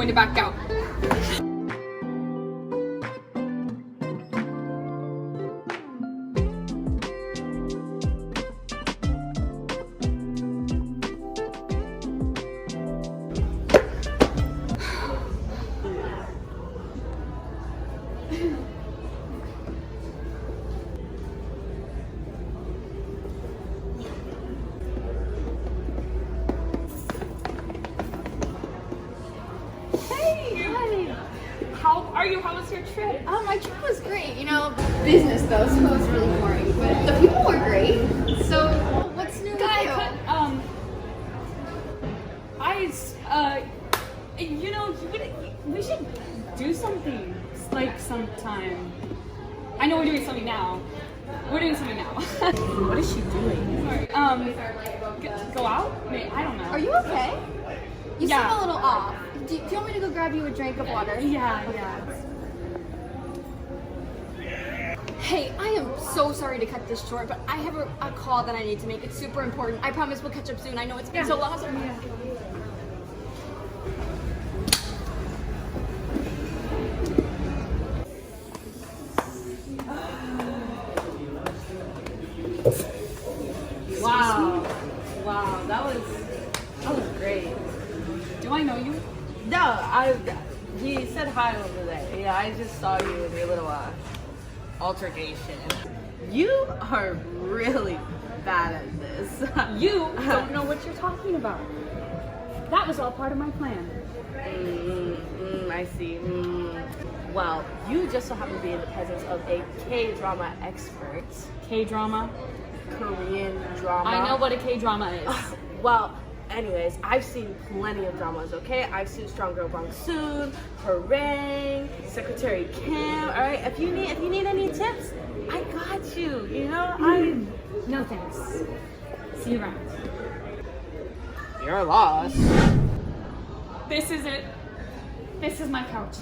going to back out. How are you? How was your trip? My trip was great. You know, business though, so it was really boring. But the people were great. So, what's new with you? You know, we should do something like sometime. I know we're doing something now. We're doing something now. What is she doing? Go out? Wait, I don't know. Are you okay? You Yeah. seem a little off. Do you want me to go grab you a drink of water? Yeah. Hey, I am so sorry to cut this short, but I have a call that I need to make. It's super important. I promise we'll catch up soon. I know it's been so long. Wow, that was great. Do I know you? No, he said hi over there. Yeah, I just saw you in your little altercation. You are really bad at this. You don't know what you're talking about. That was all part of my plan. I see. Well, you just so happen to be in the presence of a K-drama expert. K-drama? Korean drama. I know what a K-drama is. Well, anyways, I've seen plenty of dramas, okay? I've seen Strong Girl Bong Soon, Harang, Secretary Kim, alright? If you need any tips, I got you, you know? No thanks. See you around. You're lost. This is it. This is my couch.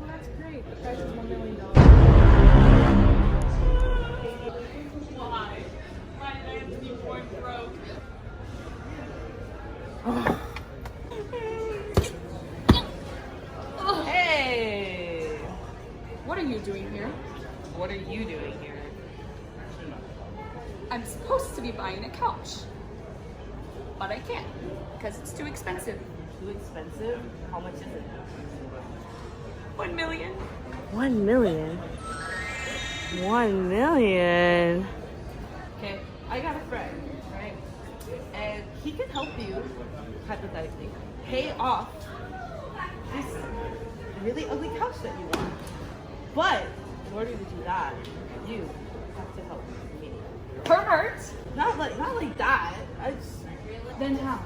Well, that's great. The price is $1 million. Why? Why did I have to be born broke? Hey! What are you doing here? What are you doing here? I'm supposed to be buying a couch, but I can't because it's too expensive. Too expensive? How much is it? 1 million. 1 million? 1 million? Okay, I got a friend, right? And he can help you, hypothetically, pay off this really ugly couch that you want. But in order to do that, you have to help me. Pervert? Not like that. Then how?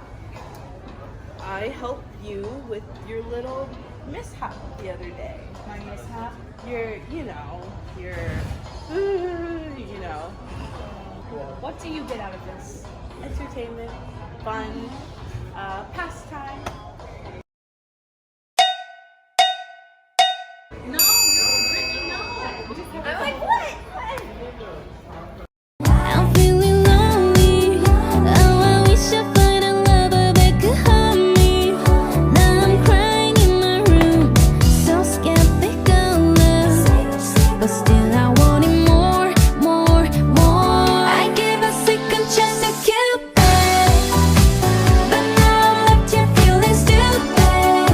I helped you with your little mishap the other day. My mishap? You know. What do you get out of this? Entertainment, fun, pastime. No, Brittany, no. I'm like, what? I'm feeling lonely. Oh, I wish I find a lover that could hold me. Now I'm crying in my room, so skeptical of, but still I wanted more. I gave a second chance to Cupid, but now I'm left here feeling stupid.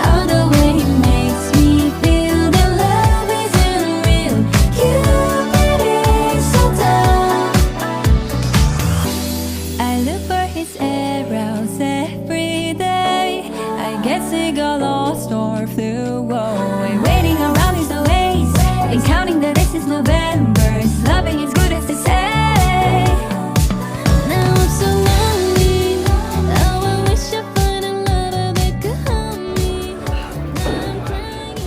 All the way it makes me feel that love isn't real. Cupid is so dumb. I look for his arrows every day. I guess he got lost or flew away. Waiting around is the ways, and counting the days is November. His loving is good as they say. Now I'm so lonely. Oh, I wish I find a lover that could hold me. Now I'm crying.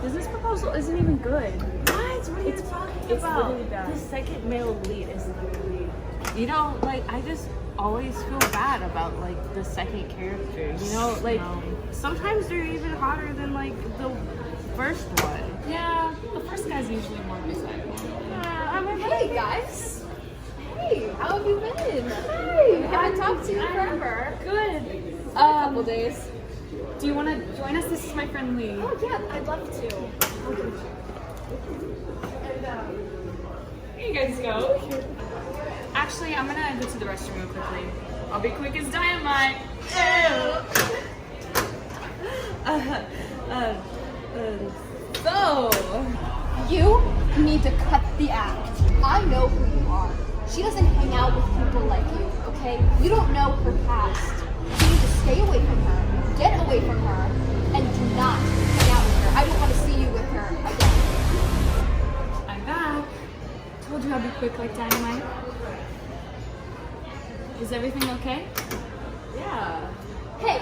This proposal isn't even good. What are you talking it's about? really bad. The second male lead is literally, you know, like I just always feel bad about like the second character. You know, like sometimes they're even hotter than like the first one. Yeah, the first guy's usually more desirable. Yeah, I mean, Hey guys, Hey, how have you been? Hi. I haven't talked to you forever. Good. A couple days. Do you want to join us? This is my friend Lee. Oh yeah, I'd love to. Here you guys go. Actually, I'm gonna go to the restroom real quickly. I'll be quick as dynamite. So, You need to cut the act. I know who you are. She doesn't hang out with people like you, okay? You don't know her past. You need to stay away from her, get away from her, and do not hang out with her. I don't want to see you with her again. I'm back. Told you I'd be quick like dynamite. Is everything okay? yeah. Hey,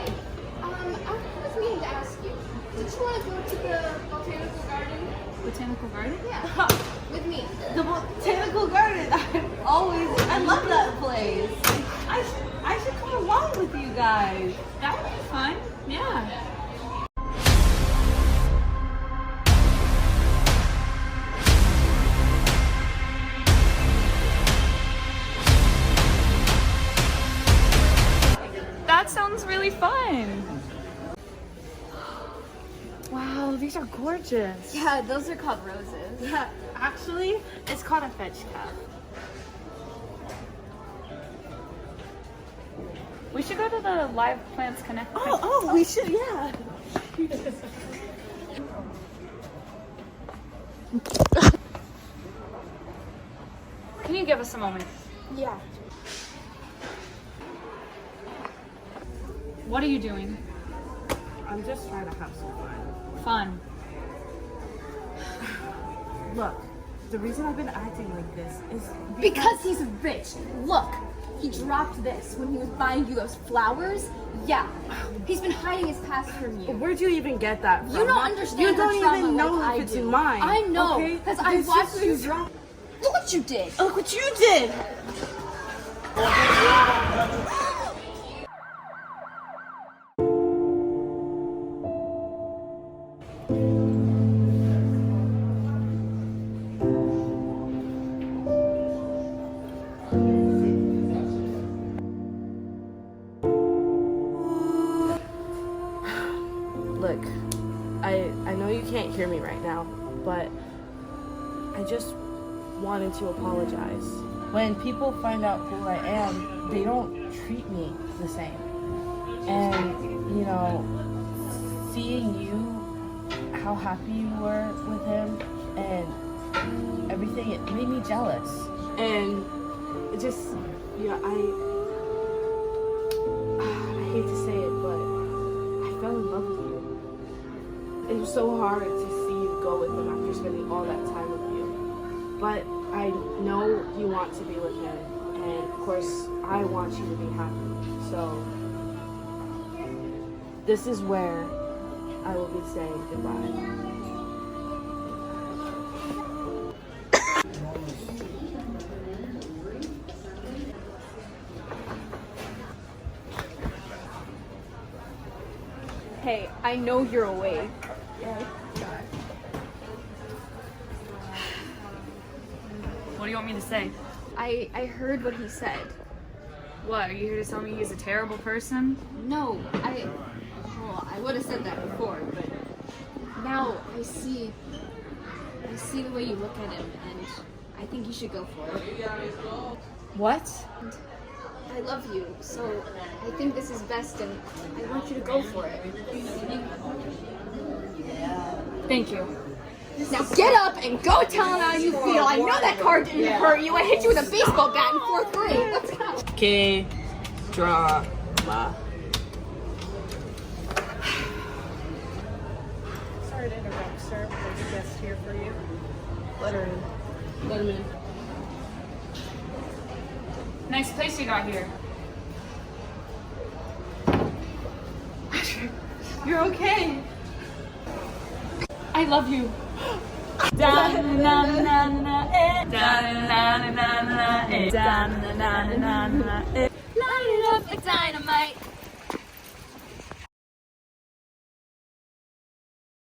I was meaning to ask you. Did you want to go to the botanical garden? Botanical garden? Yeah, with me. The botanical garden. I love that place. I should come along with you guys. That would be fun. Yeah. That sounds really fun. Wow, these are gorgeous. Yeah, those are called roses. Yeah, actually, it's called a fetch cap. We should go to the Live Plants Connect. Oh, we should, yeah. Can you give us a moment? Yeah. What are you doing? I'm just trying to have some fun. Fun. Look, the reason I've been acting like this is Because he's rich. Look, he dropped this when he was buying you those flowers. Yeah, he's been hiding his past from you. Where'd you even get that from? You don't understand. You don't her trauma even know like if I it's do. mine. I know, okay? because I It's watched just you this- drop. Look what you did. Look what you did! Look, I know you can't hear me right now, but I just wanted to apologize. When people find out who I am, they don't treat me the same. And, you know, seeing you, how happy you were with him, and everything, it made me jealous. And it just, yeah, I hate to say it, but I fell in love with you. It was so hard to see you go with him after spending all that time with you. But I know you want to be with him, and of course, I want you to be happy. So, this is where I will be saying goodbye. Hey, I know you're awake. What do you want me to say? I heard what he said. What, are you here to tell me he's a terrible person? No, I would have said that before, but now I see the way you look at him, and I think you should go for it. What? And I love you, so I think this is best, and I want you to go for it. Thank you. Now get up and go tell him how you feel. I know that card didn't hurt you. I hit you with a baseball bat in 4th grade. Let's go. Kdrama. Sorry to interrupt, sir. There's a guest here for you. Let her in. Let him in. Nice place you got here. You're okay. I love you. Da na na na na eh. Da na na na na eh. Da na na na na eh. Light it up like dynamite.